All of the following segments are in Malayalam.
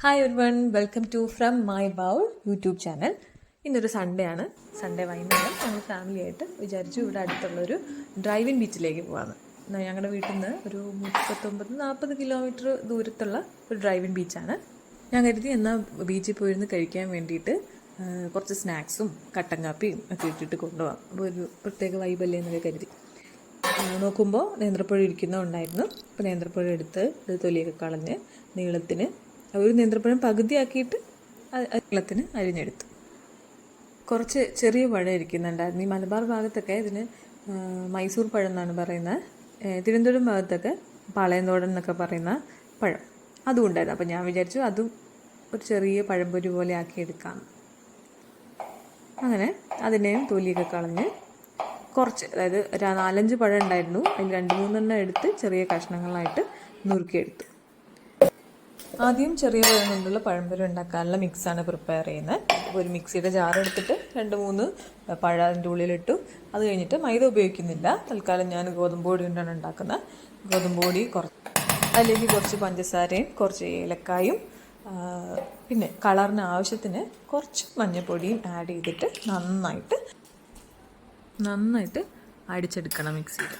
Hi everyone, welcome to From My Bowl YouTube channel. ഇന്നൊരു സൺഡേ ആണ്. സൺഡേ വൈകുന്നേരം ഞങ്ങൾ ഫാമിലിയായിട്ട് വിചാരിച്ചു ഇവിടെ അടുത്തുള്ളൊരു ഡ്രൈവിംഗ് ബീച്ചിലേക്ക് പോകാമെന്ന്. ഞങ്ങളുടെ വീട്ടിൽ നിന്ന് ഒരു 39-40 കിലോമീറ്റർ ദൂരത്തുള്ള ഒരു ഡ്രൈവിംഗ് ബീച്ചാണ്. ഞാൻ കരുതി എന്നാൽ ബീച്ചിൽ പോയിരുന്ന് കഴിക്കാൻ വേണ്ടിയിട്ട് കുറച്ച് സ്നാക്സും കട്ടൻ കാപ്പിയും ഒക്കെ ഇട്ടിട്ട് കൊണ്ടുപോകാം. അപ്പോൾ ഒരു പ്രത്യേക വൈബല്ലേ എന്നൊക്കെ കരുതി നോക്കുമ്പോൾ നേന്ത്രപ്പഴം ഇരിക്കുന്നുണ്ടായിരുന്നു. അപ്പോൾ നേന്ത്രപ്പഴം എടുത്ത് അത് തൊലിയൊക്കെ കളഞ്ഞ് നീളത്തിന് ഒരു നേന്ത്രപ്പഴം പകുതിയാക്കിയിട്ട് നീളത്തിന് അരിഞ്ഞെടുത്തു. കുറച്ച് ചെറിയ പഴം ഇരിക്കുന്നുണ്ടായിരുന്നു. ഈ മലബാർ ഭാഗത്തൊക്കെ ഇതിന് മൈസൂർ പഴം എന്നാണ് പറയുന്നത്. തിരുവനന്തപുരം ഭാഗത്തൊക്കെ പാളയന്തോടൻ എന്നൊക്കെ പറയുന്ന പഴം അതും ഉണ്ടായിരുന്നു. അപ്പോൾ ഞാൻ വിചാരിച്ചു അതും ഒരു ചെറിയ പഴംപൊരി പോലെ ആക്കി എടുക്കാം. അങ്ങനെ അതിനെയും തൊലിയൊക്കെ കളഞ്ഞ് കുറച്ച്, അതായത് 4-5 പഴം ഉണ്ടായിരുന്നു. അതിൽ 2-3 എടുത്ത് ചെറിയ കഷ്ണങ്ങളായിട്ട് നുറുക്കിയെടുത്തു. ആദ്യം ചെറിയ പഴം കൊണ്ടുള്ള പഴംപൊരി ഉണ്ടാക്കാനുള്ള മിക്സാണ് പ്രിപ്പയർ ചെയ്യുന്നത്. അപ്പോൾ ഒരു മിക്സിയുടെ ജാർ എടുത്തിട്ട് 2-3 പഴം അതിൻ്റെ ഉള്ളിലിട്ടു. അത് കഴിഞ്ഞിട്ട് മൈദ ഉപയോഗിക്കുന്നില്ല. തൽക്കാലം ഞാൻ ഗോതമ്പ് പൊടി കൊണ്ടാണ് ഉണ്ടാക്കുന്നത്. ഗോതമ്പ് പൊടി അതിലേക്ക് കുറച്ച് പഞ്ചസാരയും കുറച്ച് ഏലക്കായും പിന്നെ കളറിന് ആവശ്യത്തിന് കുറച്ച് മഞ്ഞൾപ്പൊടിയും ആഡ് ചെയ്തിട്ട് നന്നായിട്ട് അടിച്ചെടുക്കണം മിക്സിയിൽ.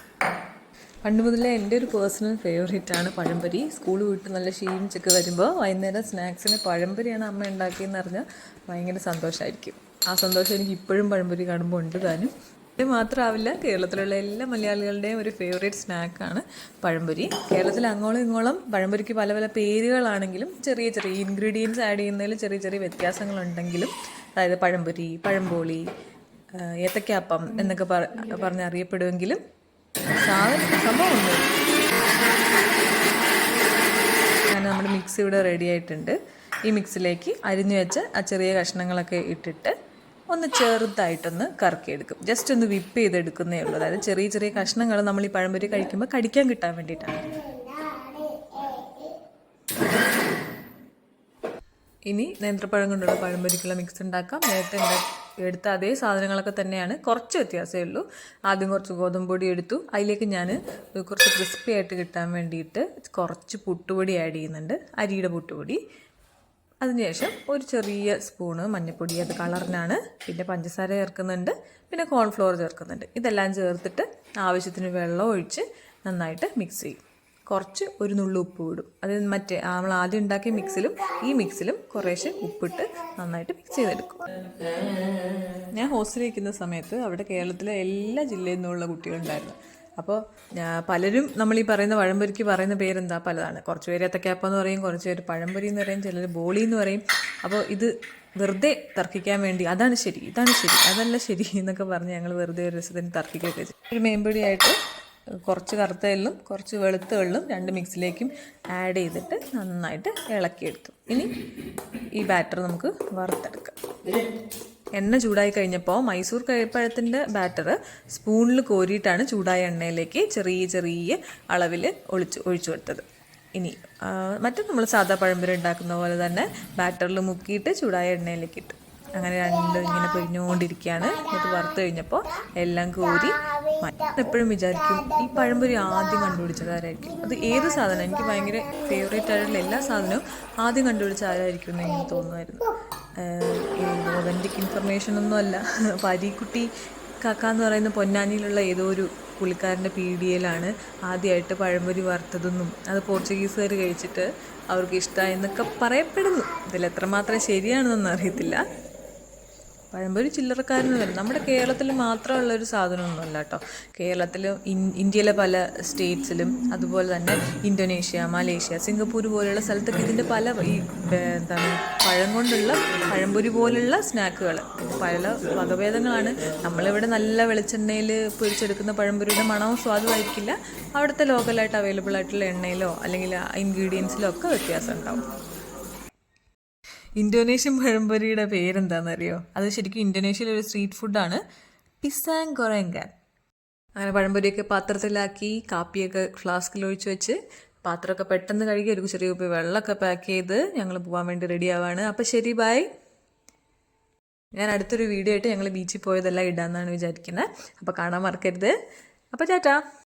പണ്ട് മുതലേ എൻ്റെ ഒരു പേഴ്സണൽ ഫേവറേറ്റാണ് പഴംപൊരി. സ്കൂൾ വിട്ട് നല്ല ക്ഷീണിച്ചൊക്കെ വരുമ്പോൾ വൈകുന്നേരം സ്നാക്സിന് പഴംപൊരിയാണ് അമ്മ ഉണ്ടാക്കിയെന്ന് പറഞ്ഞാൽ ഭയങ്കര സന്തോഷമായിരിക്കും. ആ സന്തോഷം എനിക്ക് ഇപ്പോഴും പഴംപൊരി കാണുമ്പോൾ ഉണ്ട് താനും. ഇത് മാത്രമാവില്ല, കേരളത്തിലുള്ള എല്ലാ മലയാളികളുടെയും ഒരു ഫേവറേറ്റ് സ്നാക്കാണ് പഴംപൊരി. കേരളത്തിൽ അങ്ങോളം ഇങ്ങോളം പഴംപൊരിക്ക് പല പല പേരുകളാണെങ്കിലും ചെറിയ ചെറിയ ഇൻഗ്രീഡിയൻസ് ആഡ് ചെയ്യുന്നതിൽ ചെറിയ ചെറിയ വ്യത്യാസങ്ങളുണ്ടെങ്കിലും, അതായത് പഴംപൊരി, പഴംബോളി, ഏത്തക്കാപ്പം എന്നൊക്കെ പറഞ്ഞറിയപ്പെടുമെങ്കിലും സംഭവമുണ്ട്. അങ്ങനെ നമ്മുടെ മിക്സ് ഇവിടെ റെഡി ആയിട്ടുണ്ട്. ഈ മിക്സിലേക്ക് അരിഞ്ഞു വെച്ച് ആ ചെറിയ കഷ്ണങ്ങളൊക്കെ ഇട്ടിട്ട് ഒന്ന് ചെറുതായിട്ടൊന്ന് കറക്കിയെടുക്കും. ജസ്റ്റ് ഒന്ന് വിപ്പ് ചെയ്തെടുക്കുന്നേ ഉള്ളൂ. അതായത് ചെറിയ ചെറിയ കഷ്ണങ്ങൾ നമ്മൾ ഈ പഴംപൊരി കഴിക്കുമ്പോൾ കടിക്കാൻ കിട്ടാൻ വേണ്ടിയിട്ടാണ്. ഇനി നേന്ത്രപ്പഴം കൊണ്ടുള്ള പഴംപൊരിക്കുള്ള മിക്സ് ഉണ്ടാക്കാം. നേരത്തെ എടുത്ത അതേ സാധനങ്ങളൊക്കെ തന്നെയാണ്, കുറച്ച് വ്യത്യാസമേ ഉള്ളൂ. ആദ്യം കുറച്ച് ഗോതമ്പ് പൊടി എടുത്തു. അതിലേക്ക് ഞാൻ കുറച്ച് ക്രിസ്പി ആയിട്ട് കിട്ടാൻ വേണ്ടിയിട്ട് കുറച്ച് പുട്ടുപൊടി ആഡ് ചെയ്യുന്നുണ്ട്, അരിയുടെ പുട്ടുപൊടി. അതിനുശേഷം ഒരു ചെറിയ സ്പൂണ് മഞ്ഞൾപ്പൊടി, അത് കളറിനാണ്. പിന്നെ പഞ്ചസാര ചേർക്കുന്നുണ്ട്, പിന്നെ കോൺഫ്ലോർ ചേർക്കുന്നുണ്ട്. ഇതെല്ലാം ചേർത്തിട്ട് ആവശ്യത്തിന് വെള്ളം ഒഴിച്ച് നന്നായിട്ട് മിക്സ് ചെയ്യും. കുറച്ച് ഒരു നുള്ളു ഉപ്പ് ഇടും. അത് നമ്മൾ ആദ്യം ഉണ്ടാക്കിയ മിക്സിലും ഈ മിക്സിലും കുറേശ്ശെ ഉപ്പിട്ട് നന്നായിട്ട് മിക്സ് ചെയ്തെടുക്കും. ഞാൻ ഹോസ്റ്റലിൽ ഇരിക്കുന്ന സമയത്ത് അവിടെ കേരളത്തിലെ എല്ലാ ജില്ലയിൽ നിന്നുള്ള കുട്ടികളുണ്ടായിരുന്നു. അപ്പോൾ പലരും നമ്മൾ ഈ പറയുന്ന പഴംപൊരിക്ക് പറയുന്ന പേരെന്താ പലതാണ്. കുറച്ച് പേര് ഏത്തക്കാപ്പം എന്ന് പറയും, കുറച്ച് പേര് പഴംപൊരി എന്ന് പറയും, ചിലർ ബോളി എന്ന് പറയും. അപ്പോൾ ഇത് വെറുതെ തർക്കിക്കാൻ വേണ്ടി ഇതാണ് ശരി അതല്ല ശരി എന്നൊക്കെ പറഞ്ഞ് ഞങ്ങൾ വെറുതെ ഒരു രസത്തിന് തർക്കിക്കുകയൊക്കെ ചെയ്യും. ഒരു മേമ്പൊടിയായിട്ട് കുറച്ച് കറുത്ത എള്ളും കുറച്ച് വെളുത്ത എള്ളും 2 മിക്സിലേക്കും ആഡ് ചെയ്തിട്ട് നന്നായിട്ട് ഇളക്കിയെടുത്തു. ഇനി ഈ ബാറ്റർ നമുക്ക് വറുത്തെടുക്കാം. എണ്ണ ചൂടായി കഴിഞ്ഞപ്പോൾ മൈസൂർ പഴത്തിൻ്റെ ബാറ്റർ സ്പൂണിൽ കോരിയിട്ടാണ് ചൂടായ എണ്ണയിലേക്ക് ചെറിയ ചെറിയ അളവിൽ ഒഴിച്ചു കൊടുത്തത്. ഇനി നമ്മൾ സാധാ പഴംപൊരി ഉണ്ടാക്കുന്ന പോലെ തന്നെ ബാറ്ററിൽ മുക്കിയിട്ട് ചൂടായ എണ്ണയിലേക്ക് ഇട്ടു. അങ്ങനെ രണ്ടും ഇങ്ങനെ പൊരിഞ്ഞുകൊണ്ടിരിക്കുകയാണ്. ഇത് വറുത്ത് കഴിഞ്ഞപ്പോൾ എല്ലാം കോരി. എപ്പോഴും വിചാരിക്കും ഈ പഴംപൊരി ആദ്യം കണ്ടുപിടിച്ചത് ആരായിരിക്കും, അത് ഏത് സാധനം, എനിക്ക് ഭയങ്കര ഫേവറേറ്റ് ആയിട്ടുള്ള എല്ലാ സാധനവും ആദ്യം കണ്ടുപിടിച്ച ആരായിരിക്കും എന്ന് എനിക്ക് തോന്നുമായിരുന്നു. ഒതൻറ്റിക് ഇൻഫർമേഷൻ ഒന്നും അല്ല. പരീക്കുട്ടി കാക്ക എന്ന് പറയുന്ന പൊന്നാനിയിലുള്ള ഏതോ ഒരു പുള്ളിക്കാരൻ്റെ പീഡിയയിലാണ് ആദ്യമായിട്ട് പഴംപൊരി വറുത്തതെന്നും അത് പോർച്ചുഗീസുകാർ കഴിച്ചിട്ട് അവർക്ക് ഇഷ്ടമായെന്നൊക്കെ പറയപ്പെടുന്നു. ഇതിൽ എത്രമാത്രം ശരിയാണെന്നൊന്നും അറിയത്തില്ല. പഴംപൊരി ചില്ലറക്കാരെന്ന് വരും. നമ്മുടെ കേരളത്തിൽ മാത്രമുള്ളൊരു സാധനമൊന്നുമല്ല കേട്ടോ. കേരളത്തിലും ഇന്ത്യയിലെ പല സ്റ്റേറ്റ്സിലും അതുപോലെ തന്നെ ഇന്തോനേഷ്യ, മലേഷ്യ, സിംഗപ്പൂർ പോലെയുള്ള സ്ഥലത്തൊക്കെ ഇതിൻ്റെ പല പഴം കൊണ്ടുള്ള പഴംപൊരി പോലുള്ള സ്നാക്കുകൾ പല വകഭേദങ്ങളാണ്. നമ്മളിവിടെ നല്ല വെളിച്ചെണ്ണയിൽ പൊരിച്ചെടുക്കുന്ന പഴംപൊരിയുടെ മണവും സ്വാദുമായിരിക്കില്ല. അവിടുത്തെ ലോക്കലായിട്ട് അവൈലബിൾ ആയിട്ടുള്ള എണ്ണയിലോ അല്ലെങ്കിൽ ഇൻഗ്രീഡിയൻസിലോ ഒക്കെ വ്യത്യാസം ഉണ്ടാവും. ഇന്തോനേഷ്യൻ പഴംപൊരിയുടെ പേരെന്താണെന്നറിയോ? അത് ശരിക്കും ഇന്തോനേഷ്യയിലെ ഒരു സ്ട്രീറ്റ് ഫുഡാണ്, പിസാങ് ഗൊറെങ്കാൻ. അങ്ങനെ പഴംപൊരിയൊക്കെ പാത്രത്തിലാക്കി കാപ്പിയൊക്കെ ഫ്ലാസ്കിൽ ഒഴിച്ച് വെച്ച് പാത്രമൊക്കെ പെട്ടെന്ന് കഴുകി ഒരു ചെറിയ കുപ്പി വെള്ളമൊക്കെ പാക്ക് ചെയ്ത് ഞങ്ങൾ പോകാൻ വേണ്ടി റെഡി ആവാണ്. അപ്പോൾ ശരി, ബൈ. ഞാൻ അടുത്തൊരു വീഡിയോ ആയിട്ട് ഞങ്ങൾ ബീച്ചിൽ പോയതെല്ലാം ഇടാമെന്നാണ് വിചാരിക്കുന്നത്. അപ്പോൾ കാണാൻ മറക്കരുത്. അപ്പോൾ ടാറ്റാ.